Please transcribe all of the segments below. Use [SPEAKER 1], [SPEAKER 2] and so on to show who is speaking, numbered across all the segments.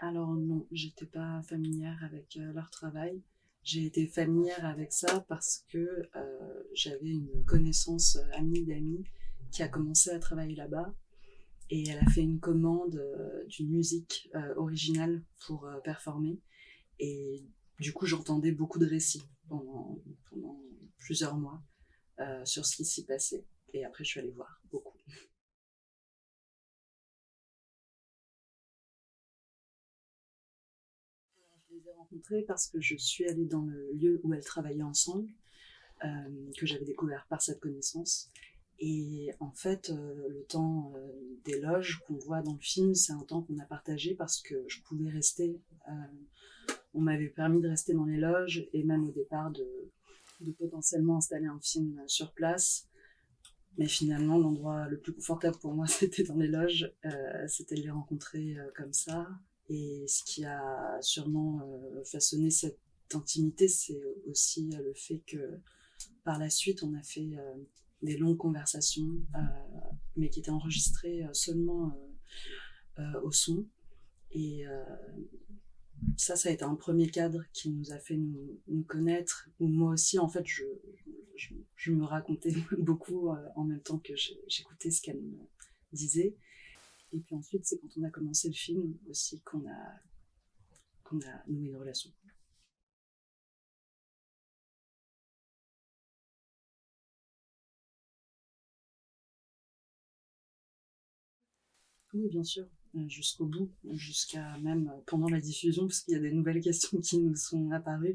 [SPEAKER 1] Alors non, j'étais pas familière avec leur travail. J'ai été familière avec ça parce que j'avais une connaissance amie d'amis qui a commencé à travailler là-bas et elle a fait une commande d'une musique originale pour performer. Et du coup, j'entendais beaucoup de récits pendant plusieurs mois sur ce qui s'y passait. Et après, je suis allée voir beaucoup. Je les ai rencontrés parce que je suis allée dans le lieu où elles travaillaient ensemble, que j'avais découvert par cette connaissance. Et en fait, le temps des loges qu'on voit dans le film, c'est un temps qu'on a partagé parce que je pouvais rester. On m'avait permis de rester dans les loges et même au départ de potentiellement installer un film sur place. Mais finalement, l'endroit le plus confortable pour moi, c'était dans les loges. C'était de les rencontrer comme ça. Et ce qui a sûrement façonné cette intimité, c'est aussi le fait que par la suite, on a fait des longues conversations, mais qui étaient enregistrées seulement au son. Et ça a été un premier cadre qui nous a fait nous connaître. Où moi aussi, en fait, je me racontais beaucoup en même temps que j'écoutais ce qu'elle me disait. Et puis ensuite, c'est quand on a commencé le film aussi qu'on a noué une relation. Oui, bien sûr, jusqu'au bout, jusqu'à même pendant la diffusion, parce qu'il y a des nouvelles questions qui nous sont apparues,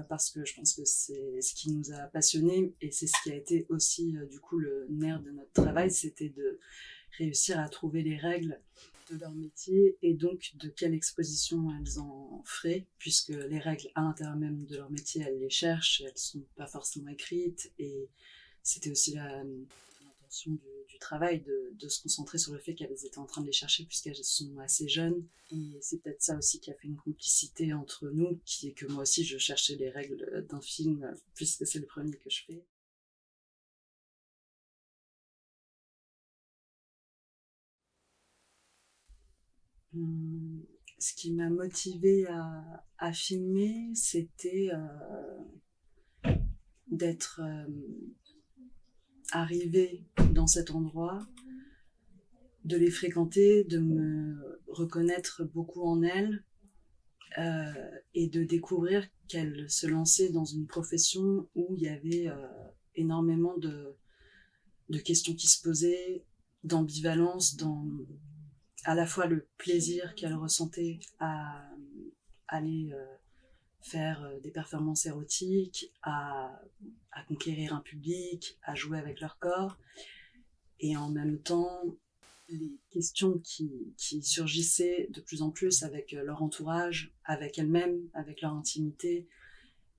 [SPEAKER 1] parce que je pense que c'est ce qui nous a passionnés et c'est ce qui a été aussi du coup le nerf de notre travail, c'était de réussir à trouver les règles de leur métier et donc de quelle exposition elles en feraient, puisque les règles à l'intérieur même de leur métier, elles les cherchent, elles ne sont pas forcément écrites et c'était aussi l'intention du travail de se concentrer sur le fait qu'elles étaient en train de les chercher puisqu'elles sont assez jeunes. Et c'est peut-être ça aussi qui a fait une complicité entre nous, qui est que moi aussi je cherchais les règles d'un film puisque c'est le premier que je fais. Hum, Ce qui m'a motivée à filmer, c'était d'être arrivée dans cet endroit, de les fréquenter, de me reconnaître beaucoup en elles et de découvrir qu'elles se lançaient dans une profession où il y avait énormément de questions qui se posaient, d'ambivalence, dans à la fois le plaisir qu'elles ressentaient à aller faire des performances érotiques, à conquérir un public, à jouer avec leur corps, et en même temps les questions qui surgissaient de plus en plus avec leur entourage, avec elles-mêmes, avec leur intimité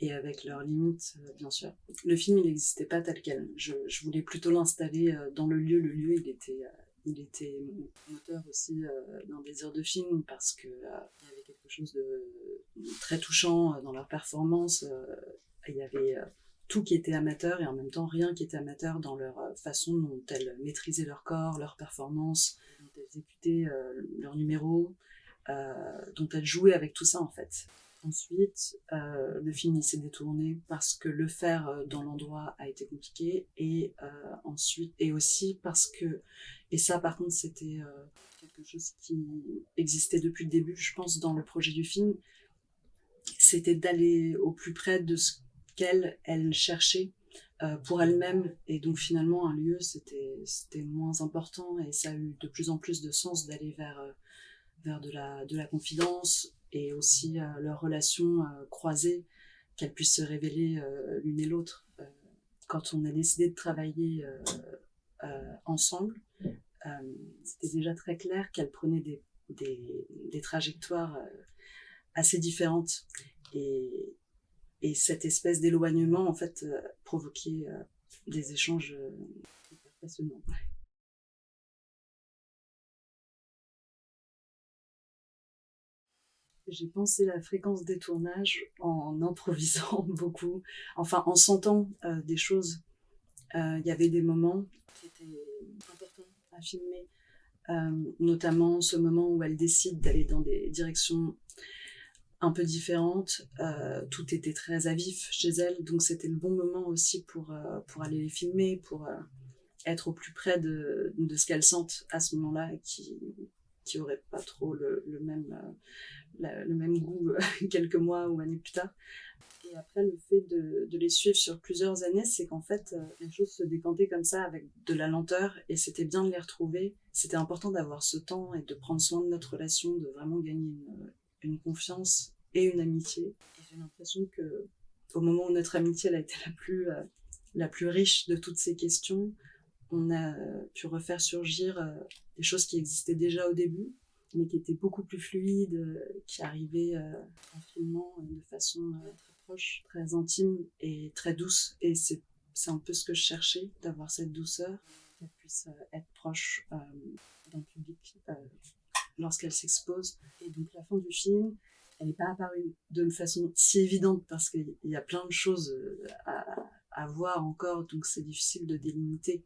[SPEAKER 1] et avec leurs limites, bien sûr. Le film, il n'existait pas tel quel. Je voulais plutôt l'installer dans le lieu. Le lieu, il était moteur aussi d'un désir de film parce qu'il y avait quelque chose de très touchant dans leur performance. Il y avait tout qui était amateur et en même temps rien qui était amateur dans leur façon dont elles maîtrisaient leur corps, leur performance, dont elles exécutaient leur numéro, dont elles jouaient avec tout ça en fait. Ensuite, le film il s'est détourné parce que le faire dans l'endroit a été compliqué ensuite et aussi parce que et ça par contre c'était quelque chose qui existait depuis le début, je pense, dans le projet du film, c'était d'aller au plus près de ce qu'elle cherchait pour elle-même et donc finalement un lieu c'était moins important et ça a eu de plus en plus de sens d'aller vers de la confidence et aussi leurs relations croisées, qu'elles puissent se révéler l'une et l'autre. Quand on a décidé de travailler ensemble, euh, c'était déjà très clair qu'elles prenaient des trajectoires assez différentes. Et, et cette espèce d'éloignement, en fait, provoquait des échanges hyper passionnants. J'ai pensé la fréquence des tournages en improvisant beaucoup, enfin en sentant des choses. Il y avait des moments qui étaient importants à filmer, notamment ce moment où elle décide d'aller dans des directions un peu différentes. Tout était très à vif chez elle, donc c'était le bon moment aussi pour aller les filmer, pour être au plus près de ce qu'elles sentent à ce moment-là, qui aurait pas trop le même goût quelques mois ou années plus tard. Et après, le fait de les suivre sur plusieurs années, c'est qu'en fait, les choses se décantaient comme ça avec de la lenteur et c'était bien de les retrouver. C'était important d'avoir ce temps et de prendre soin de notre relation, de vraiment gagner une confiance et une amitié. Et j'ai l'impression que au moment où notre amitié elle a été la plus riche de toutes ces questions, on a pu refaire surgir des choses qui existaient déjà au début, mais qui étaient beaucoup plus fluides, qui arrivaient tranquillement, de façon très proche, très intime et très douce. Et c'est un peu ce que je cherchais, d'avoir cette douceur, qu'elle puisse être proche d'un public lorsqu'elle s'expose. Et donc la fin du film, elle n'est pas apparue de façon si évidente parce qu'il y a plein de choses à voir encore, donc c'est difficile de délimiter.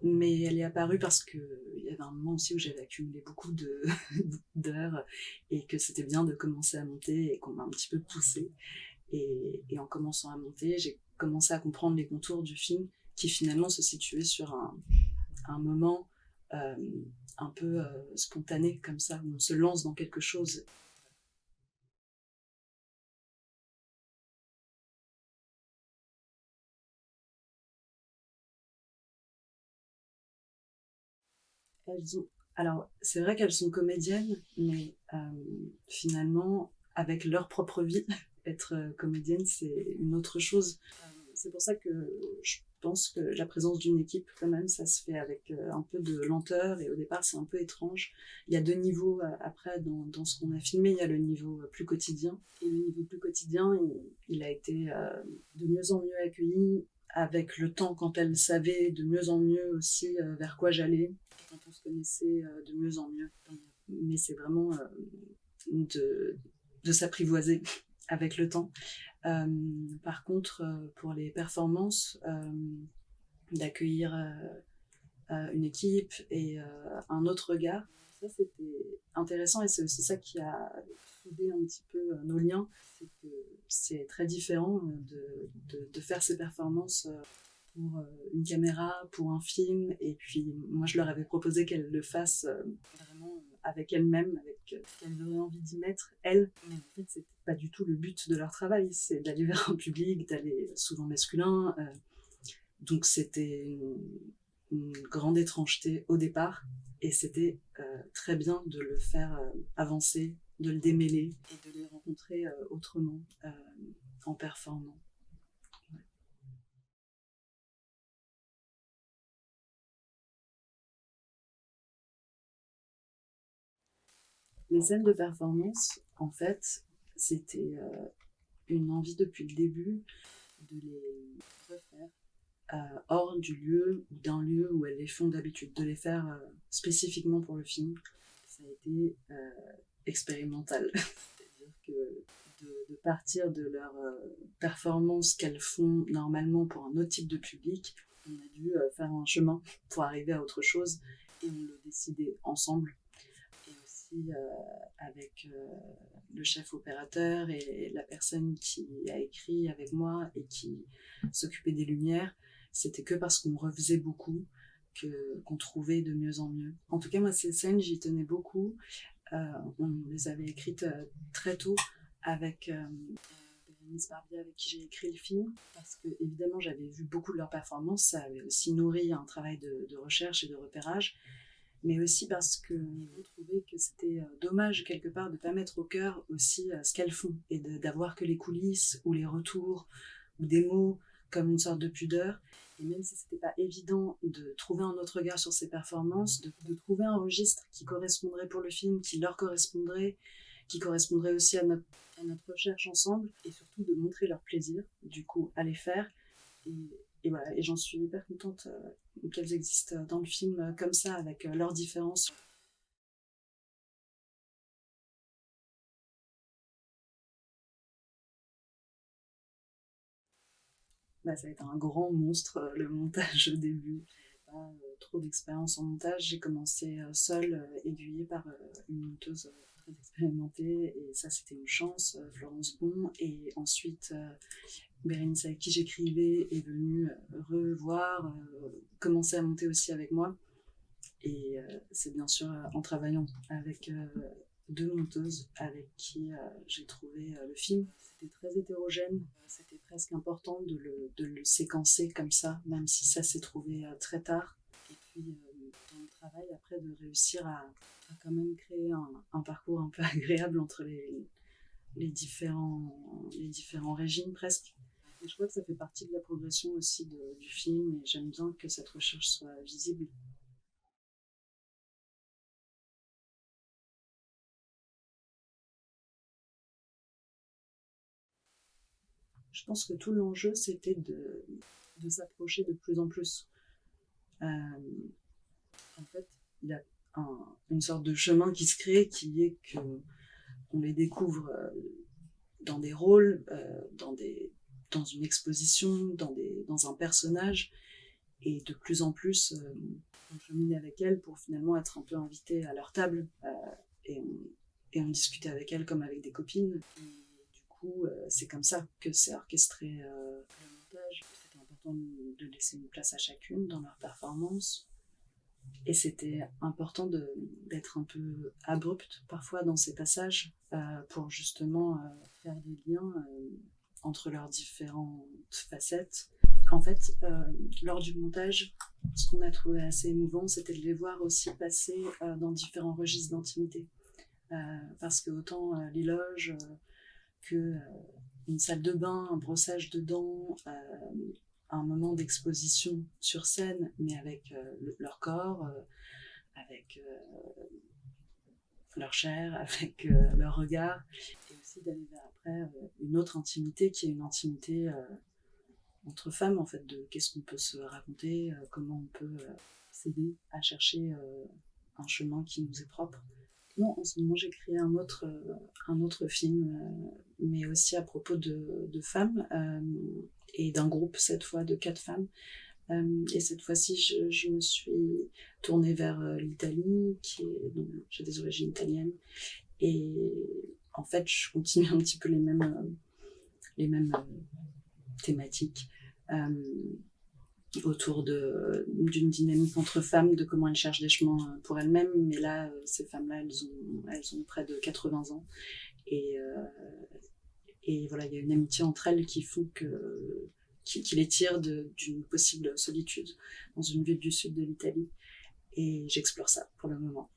[SPEAKER 1] Mais elle est apparue parce qu'il y avait un moment aussi où j'avais accumulé beaucoup d'heures et que c'était bien de commencer à monter et qu'on m'a un petit peu poussée. Et en commençant à monter, j'ai commencé à comprendre les contours du film qui finalement se situaient sur un moment euh, un peu spontané comme ça, où on se lance dans quelque chose. Elles ont... Alors, c'est vrai qu'elles sont comédiennes, mais finalement, avec leur propre vie, être comédienne, c'est une autre chose. C'est pour ça que je pense que la présence d'une équipe, quand même, ça se fait avec un peu de lenteur, et au départ, c'est un peu étrange. Il y a deux niveaux après dans ce qu'on a filmé. Il y a le niveau plus quotidien, et le niveau plus quotidien, il a été de mieux en mieux accueilli, avec le temps, quand elle savait de mieux en mieux aussi vers quoi j'allais, quand on se connaissait de mieux en mieux. Mais c'est vraiment de, de s'apprivoiser avec le temps. Par contre, pour les performances, d'accueillir une équipe et un autre regard, ça c'était intéressant et c'est aussi ça qui a soudé un petit peu nos liens. C'est que c'est très différent de faire ces performances pour une caméra, pour un film. Et puis moi je leur avais proposé qu'elles le fassent vraiment avec elles-mêmes, avec ce qu'elles auraient envie d'y mettre, elles. Mais en fait c'était pas du tout le but de leur travail, c'est d'aller vers un public, d'aller souvent masculin. Donc c'était une grande étrangeté au départ et c'était très bien de le faire avancer, de le démêler et de les rencontrer autrement en performant. Les scènes de performance, en fait, c'était une envie depuis le début de les refaire hors du lieu ou d'un lieu où elles les font d'habitude, de les faire spécifiquement pour le film. Ça a été expérimental. C'est-à-dire que de partir de leur performance qu'elles font normalement pour un autre type de public, on a dû faire un chemin pour arriver à autre chose et on l'a décidé ensemble et aussi avec le chef opérateur et la personne qui a écrit avec moi et qui s'occupait des lumières. C'était que parce qu'on refaisait beaucoup qu'on trouvait de mieux en mieux. En tout cas, moi, ces scènes, j'y tenais beaucoup. On les avait écrites très tôt avec Bérénice Barbier avec qui j'ai écrit le film parce que évidemment j'avais vu beaucoup de leurs performances, ça avait aussi nourri un travail de recherche et de repérage, mais aussi parce que on trouvait que c'était dommage quelque part de ne pas mettre au cœur aussi ce qu'elles font et d'avoir que les coulisses ou les retours ou des mots comme une sorte de pudeur. Et même si c'était pas évident de trouver un autre regard sur ces performances, de trouver un registre qui correspondrait pour le film, qui leur correspondrait, qui correspondrait aussi à notre recherche ensemble, et surtout de montrer leur plaisir, du coup, à les faire. Et, et voilà, et j'en suis hyper contente qu'elles existent dans le film comme ça, avec leurs différences. Bah, ça va être un grand monstre, le montage au début. pas trop d'expérience en montage, j'ai commencé seule, aiguillée par une monteuse très expérimentée, et ça c'était une chance, Florence Bon. Et ensuite, Bérénice, avec qui j'écrivais, est venue revoir, commencer à monter aussi avec moi. Et c'est bien sûr en travaillant avec deux monteuses avec qui j'ai trouvé le film. C'était très hétérogène, c'était presque important de le séquencer comme ça, même si ça s'est trouvé très tard. Et puis dans le travail, après, de réussir à quand même créer un parcours un peu agréable entre les différents régimes presque. Et je crois que ça fait partie de la progression aussi du film, et j'aime bien que cette recherche soit visible. Je pense que tout l'enjeu, c'était de s'approcher de plus en plus. Euh, En fait, il y a une sorte de chemin qui se crée, qui est qu'on les découvre dans des rôles, dans une exposition, dans un personnage, et de plus en plus, on chemine avec elles pour finalement être un peu invité à leur table, et, on, et on discutait avec elles comme avec des copines. Et du coup, c'est comme ça que c'est orchestré le montage. C'était important de laisser une place à chacune dans leur performance. Et c'était important d'être un peu abrupte parfois dans ces passages, pour justement faire des liens entre leurs différentes facettes. En fait, lors du montage, ce qu'on a trouvé assez émouvant, c'était de les voir aussi passer dans différents registres d'intimité. Parce que autant les loges que une salle de bain, un brossage de dents, un moment d'exposition sur scène, mais avec leur corps, avec leur chair, avec leur regard, et aussi d'aller vers après une autre intimité qui est une intimité entre femmes, en fait, de qu'est-ce qu'on peut se raconter, comment on peut s'aider à chercher un chemin qui nous est propre. Non, en ce moment, j'ai créé un autre film, mais aussi à propos de femmes, et d'un groupe, cette fois, de 4 femmes. Et cette fois-ci, je me suis tournée vers l'Italie, donc, j'ai des origines italiennes. Et en fait, je continue un petit peu les mêmes thématiques. Autour d'une dynamique entre femmes, de comment elles cherchent des chemins pour elles-mêmes. Mais là, ces femmes-là, elles ont près de 80 ans. Et voilà, il y a une amitié entre elles qui les tire d'une possible solitude dans une ville du sud de l'Italie. Et j'explore ça pour le moment.